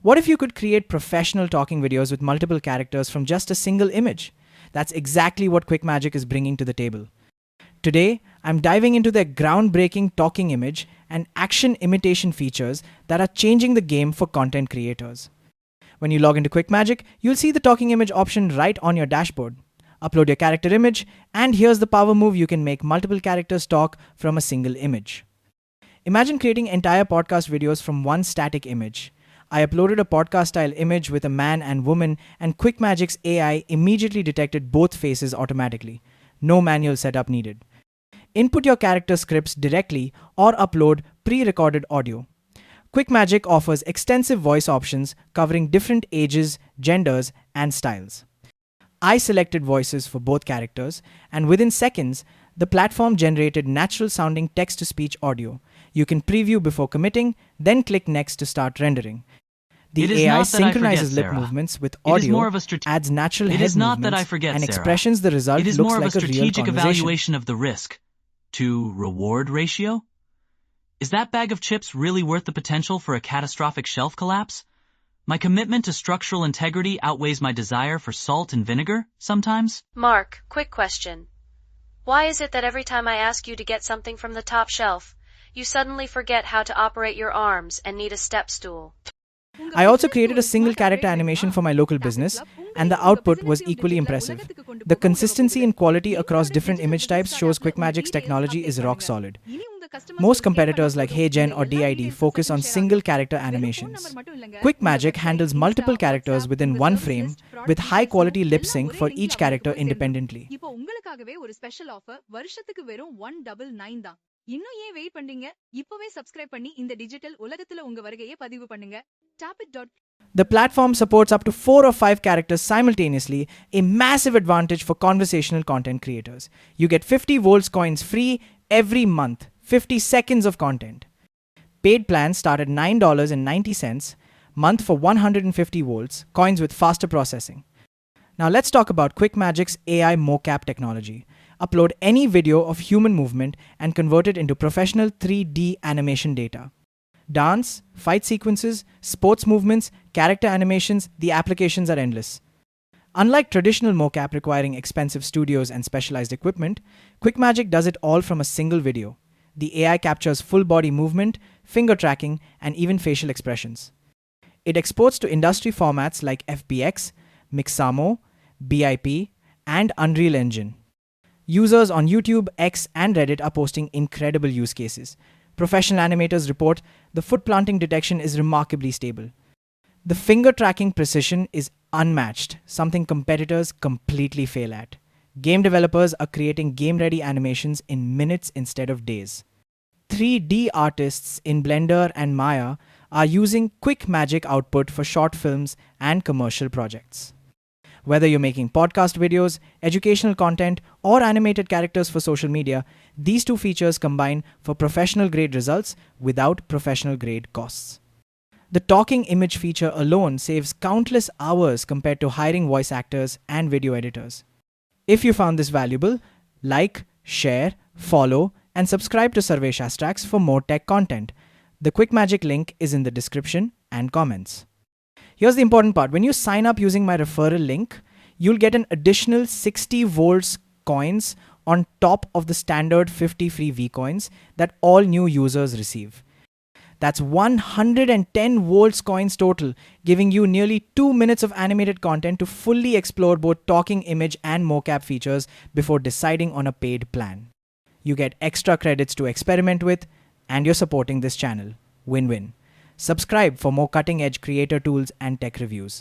What if you could create professional talking videos with multiple characters from just a single image? That's exactly what QuickMagic is bringing to the table. Today, I'm diving into their groundbreaking talking image and action imitation features that are changing the game for content creators. When you log into QuickMagic, you'll see the talking image option right on your dashboard. Upload your character image, and here's the power move: you can make multiple characters talk from a single image. Imagine creating entire podcast videos from one static image. I uploaded a podcast-style image with a man and woman, and QuickMagic's AI immediately detected both faces automatically. No manual setup needed. Input your character scripts directly or upload pre-recorded audio. QuickMagic offers extensive voice options covering different ages, genders, and styles. I selected voices for both characters, and within seconds, the platform generated natural-sounding text-to-speech audio. You can preview before committing, then click Next to start rendering. The AI synchronizes lip movements with audio, adds natural head movements, and expressions. The result looks like a real conversation. It is more of a strategic evaluation of the risk to reward ratio. Is that bag of chips really worth the potential for a catastrophic shelf collapse? My commitment to structural integrity outweighs my desire for salt and vinegar sometimes. Mark, quick question. Why is it that every time I ask you to get something from the top shelf, you suddenly forget how to operate your arms and need a step stool? I also created a single character animation for my local business, and the output was equally impressive. The consistency and quality across different image types shows QuickMagic's technology is rock solid. Most competitors like HeyGen or D-ID focus on single character animations. QuickMagic handles multiple characters within one frame with high quality lip sync for each character independently. இன்னும் ஏன் wait பண்றீங்க? இப்பவே subscribe பண்ணி இந்த digital உலகத்துல உங்க வருகையை பதிவு பண்ணுங்க. Tap it. The platform supports up to 4 or 5 characters simultaneously, a massive advantage for conversational content creators. You get 50 volts coins free every month, 50 seconds of content. Paid plans start at $9.90 month for 150 volts, coins with faster processing. Now let's talk about QuickMagic's AI Mocap technology. Upload any video of human movement and convert it into professional 3D animation data. Dance, fight sequences, sports movements, character animations, the applications are endless. Unlike traditional mocap requiring expensive studios and specialized equipment, QuickMagic does it all from a single video. The AI captures full body movement, finger tracking, and even facial expressions. It exports to industry formats like FBX, Mixamo, BIP, and Unreal Engine. Users on YouTube, X, and Reddit are posting incredible use cases. Professional animators report the foot planting detection is remarkably stable. The finger tracking precision is unmatched, something competitors completely fail at. Game developers are creating game-ready animations in minutes instead of days. 3D artists in Blender and Maya are using QuickMagic output for short films and commercial projects. Whether you're making podcast videos, educational content, or animated characters for social media, these two features combine for professional-grade results without professional-grade costs. The talking image feature alone saves countless hours compared to hiring voice actors and video editors. If you found this valuable, like, share, follow, and subscribe to Sarvesh Astrax for more tech content. The QuickMagic link is in the description and comments. Here's the important part. When you sign up using my referral link, you'll get an additional 60 volts coins on top of the standard 50 free V-coins that all new users receive. That's 110 volts coins total, giving you nearly 2 minutes of animated content to fully explore both talking image and mocap features before deciding on a paid plan. You get extra credits to experiment with, and you're supporting this channel. Win-win. Subscribe for more cutting-edge creator tools and tech reviews.